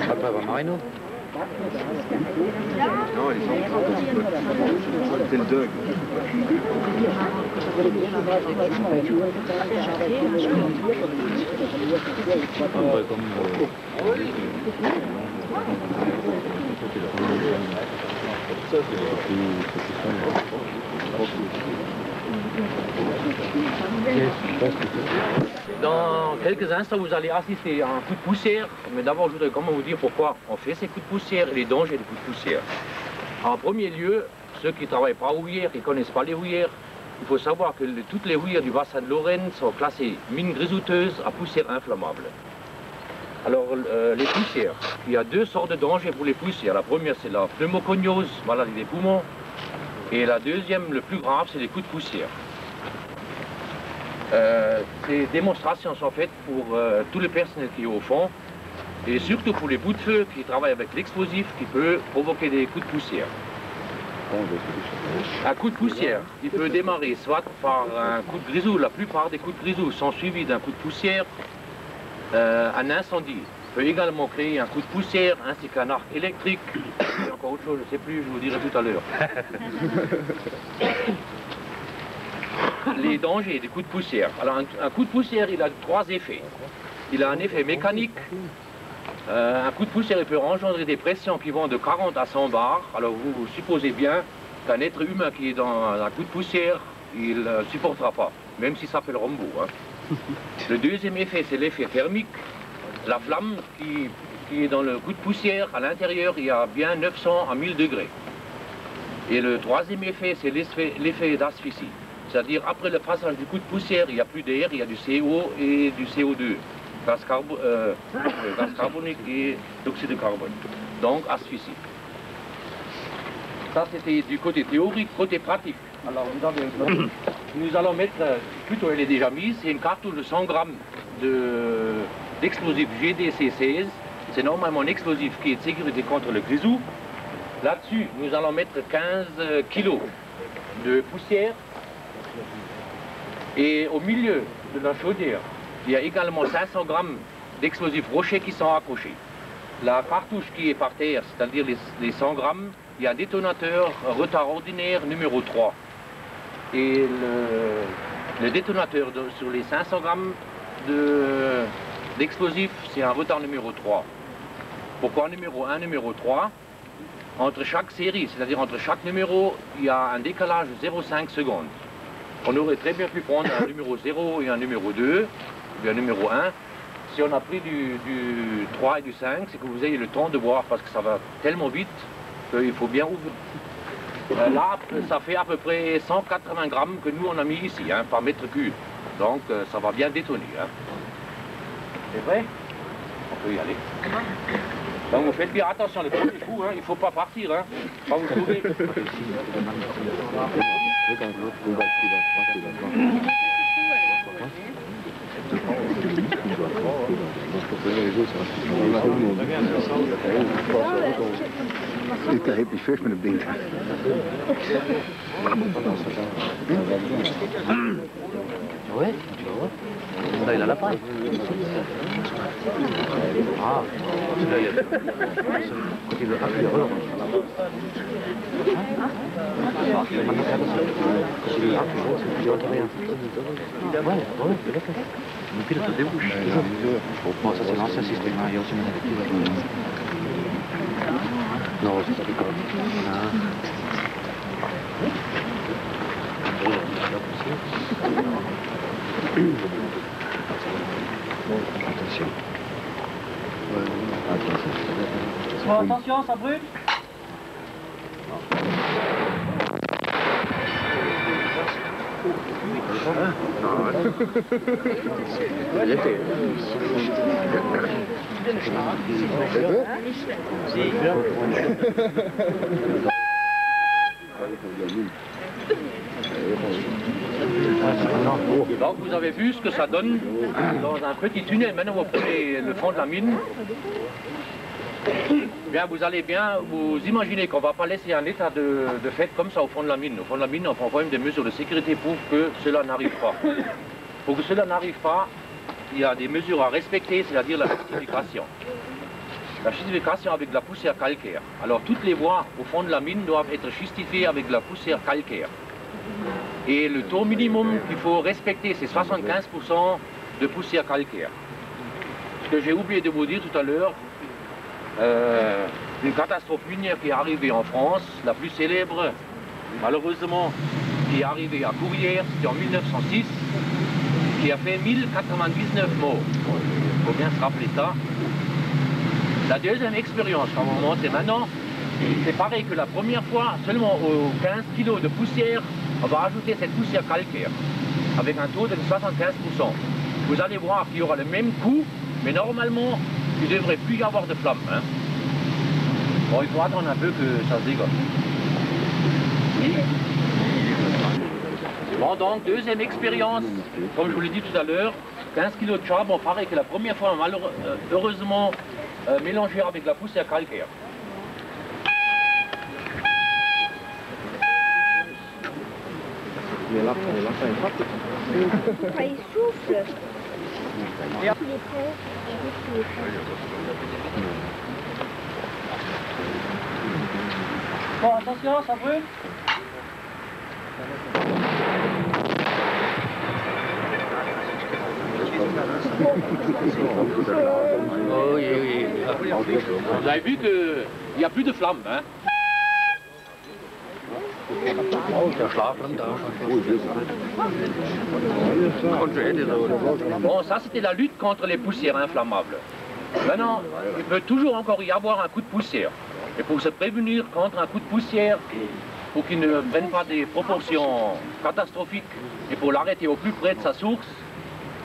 Après, va Marino. Non, ils sont c'est le dog. Dans quelques instants, vous allez assister à un coup de poussière, mais d'abord, je voudrais comment vous dire pourquoi on fait ces coups de poussière et les dangers des coups de poussière. En premier lieu, ceux qui ne travaillent pas aux houillères, qui ne connaissent pas les houillères, il faut savoir que toutes les houillères du bassin de Lorraine sont classées mines grisoteuses à poussière inflammable. Alors, les poussières, il y a deux sortes de dangers pour les poussières. La première, c'est la pneumoconiose, maladie des poumons, et la deuxième, le plus grave, c'est les coups de poussière. Ces démonstrations sont faites pour tout le personnel qui est au fond et surtout pour les bouts de feu qui travaillent avec l'explosif qui peut provoquer des coups de poussière. Un coup de poussière, il peut démarrer soit par un coup de grisou. La plupart des coups de grisou sont suivis d'un coup de poussière. Un incendie peut également créer un coup de poussière ainsi qu'un arc électrique. Et encore autre chose, je ne sais plus, je vous dirai tout à l'heure. Les dangers des coups de poussière. Alors un coup de poussière, il a trois effets. Il a un effet mécanique. Un coup de poussière, il peut engendrer des pressions qui vont de 40 à 100 bars. Alors vous supposez bien qu'un être humain qui est dans un coup de poussière, il ne supportera pas, même s'il s'appelle Rambo. Hein. Le deuxième effet, c'est l'effet thermique. La flamme qui est dans le coup de poussière, à l'intérieur, il y a bien 900 à 1000 degrés. Et le troisième effet, c'est l'effet d'asphyxie. C'est-à-dire, après le passage du coup de poussière, il n'y a plus d'air, il y a du CO et du CO2, gaz carbonique et d'oxyde de carbone. Donc, asphyxie. Ça, c'était du côté théorique, côté pratique. Alors, nous allons mettre, plutôt elle est déjà mise, c'est une cartouche de 100 grammes d'explosif GDC-16. C'est normalement un explosif qui est de sécurité contre le grisou. Là-dessus, nous allons mettre 15 kilos de poussière. Et au milieu de la chaudière, il y a également 500 grammes d'explosifs rochers qui sont accrochés. La cartouche qui est par terre, c'est-à-dire les 100 grammes, il y a un détonateur retard ordinaire numéro 3. Et le détonateur sur les 500 grammes d'explosifs, c'est un retard numéro 3. Pourquoi numéro 1, numéro 3? Entre chaque série, c'est-à-dire entre chaque numéro, il y a un décalage de 0,5 secondes. On aurait très bien pu prendre un numéro 0 et un numéro 2, ou un numéro 1. Si on a pris du 3 et du 5, c'est que vous ayez le temps de voir, parce que ça va tellement vite qu'il faut bien ouvrir. Là, ça fait à peu près 180 grammes que nous on a mis ici, hein, par mètre cube. Donc ça va bien détonner. Hein. C'est vrai? On peut y aller. Donc vous faites bien attention, le premier coup, hein, il ne faut pas partir, hein, pas vous sauver. Ik heb die vis met een ding. Ouais, là, il a l'appareil. Ah, celui-là, il a... Quand il a appuyé, alors. Quand il est là, il n'y a rien. Ouais, d'accord. Le pilote se débouche. Bon, ça c'est l'ancien système, il y a aussi une activité. Non, c'est pas d'accord. Attention. Attention, ça brûle. Donc vous avez vu ce que ça donne dans un petit tunnel. Maintenant vous prenez le fond de la mine. Bien, vous allez bien vous imaginer qu'on ne va pas laisser un état de fait comme ça au fond de la mine. Au fond de la mine, on prend quand même des mesures de sécurité pour que cela n'arrive pas. Pour que cela n'arrive pas, il y a des mesures à respecter, c'est-à-dire la justification. La justification avec de la poussière calcaire. Alors toutes les voies au fond de la mine doivent être justifiées avec de la poussière calcaire. Et le taux minimum qu'il faut respecter, c'est 75% de poussière calcaire. Ce que j'ai oublié de vous dire tout à l'heure, une catastrophe minière qui est arrivée en France, la plus célèbre, malheureusement, qui est arrivée à Courrières, c'était en 1906, qui a fait 1099 morts. Il faut bien se rappeler ça. La deuxième expérience qu'on va monter maintenant, c'est pareil que la première fois, seulement aux 15 kg de poussière, on va ajouter cette poussière calcaire, avec un taux de 75%. Vous allez voir qu'il y aura le même coût, mais normalement, il ne devrait plus y avoir de flammes. Hein. Bon, il faut attendre un peu que ça se dégage. Bon, donc, deuxième expérience, comme je vous l'ai dit tout à l'heure, 15 kg de charbon, pareil que la première fois, heureusement, mélangé avec la poussière calcaire. Mais là, il frappe. Il souffle. Bon, attention, ça brûle. Oh, oui, oui. Vous avez vu qu'il n'y a plus de flammes, hein? Bon, ça c'était la lutte contre les poussières inflammables. Maintenant, il peut toujours encore y avoir un coup de poussière. Et pour se prévenir contre un coup de poussière, pour qu'il ne prenne pas des proportions catastrophiques, et pour l'arrêter au plus près de sa source,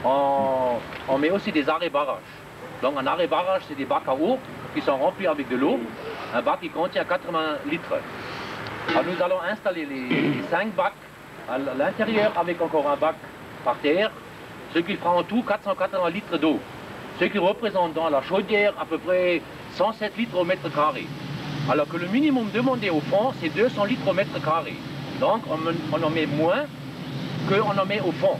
on met aussi des arrêts barrages. Donc un arrêt barrage, c'est des bacs à eau qui sont remplis avec de l'eau, un bac qui contient 80 litres. Alors nous allons installer les 5 bacs à l'intérieur avec encore un bac par terre, ce qui fera en tout 480 litres d'eau, ce qui représente dans la chaudière à peu près 107 litres au mètre carré. Alors que le minimum demandé au fond, c'est 200 litres au mètre carré. Donc on en met moins qu'on en met au fond.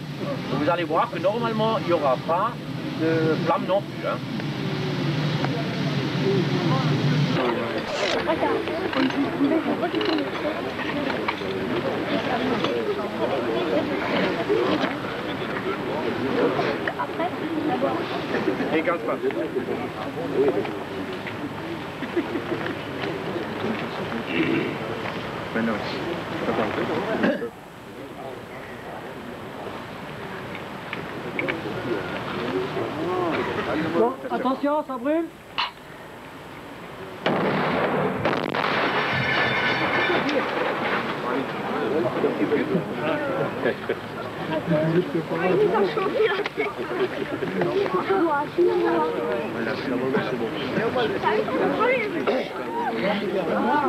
Donc, vous allez voir que normalement il n'y aura pas de flamme non plus. Hein. Et gaz pas. Maintenant, Bon, attention, ça brûle.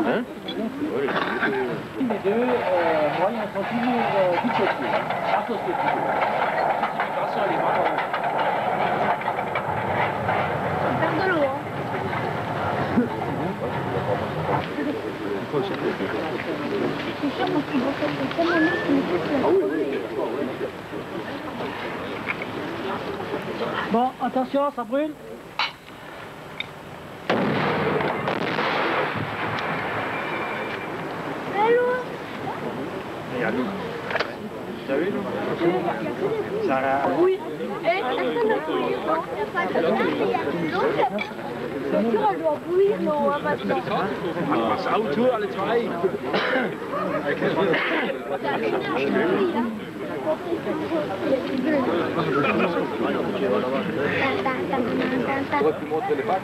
Hein? Les deux moyens sont toujours dissociés, associés toujours. Attention, elle est pas On perd de l'eau. C'est sûr parce qu'il faut tellement lourd qu'il est Bon, attention, ça brûle. Oui. Et personne n'a bouilli, non. Il n'y a pas de gaz, il y a de l'eau. La voiture, elle doit bouillir, non, maintenant. ça autour, alle zwei. Tu aurais pu montrer les bacs?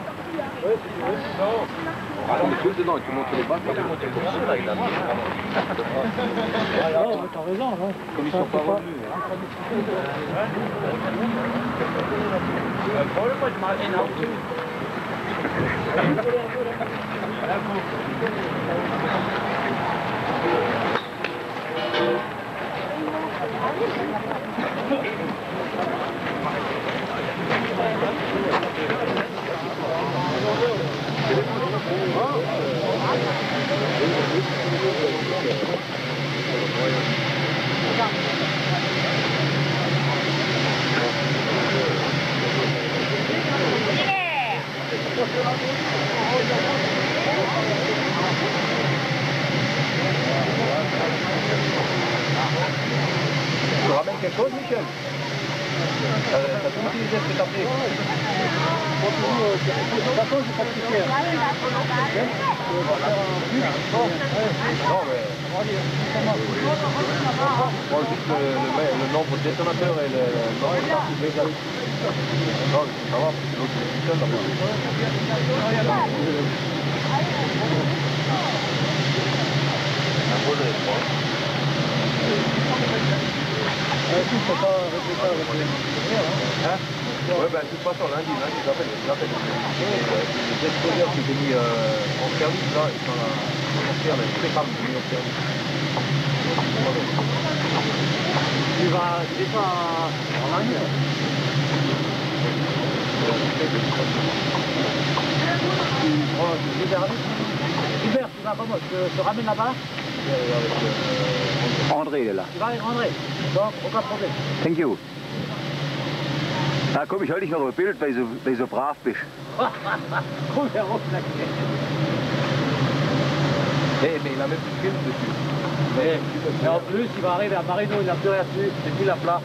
Alors, on est tous dedans, tu montres les bacs, tu montres comme ça, il a mis. T'as raison, hein. Comme ils sont pas revenus. Michel. T'as tout utilisé ce que t'as fait. De toute façon, j'ai pas de ticket. Non, mais... Bon, juste le nombre de détonateurs et le nombre de parties légales. Non, ça va, parce que l'autre est tout seul là-bas. Hein? Ouais, ben, de toute façon, lundi, j'appelle. Les exposeurs qui étaient mis en service, là, ils sont en service, les femmes qui sont mis en service. Tu vas en ligne. Hubert, tu vas comment? Je te ramène là-bas? André, il est là. Tu vas avec André? Donc, aucun problème. Thank you. Na komm, ich halte dich noch ein Bild, weil du so brav bist. Komm herum, Mais il a même plus de film dessus. mais en plus, il va arriver à Marino, il n'a plus rien dessus, c'est plus la plat.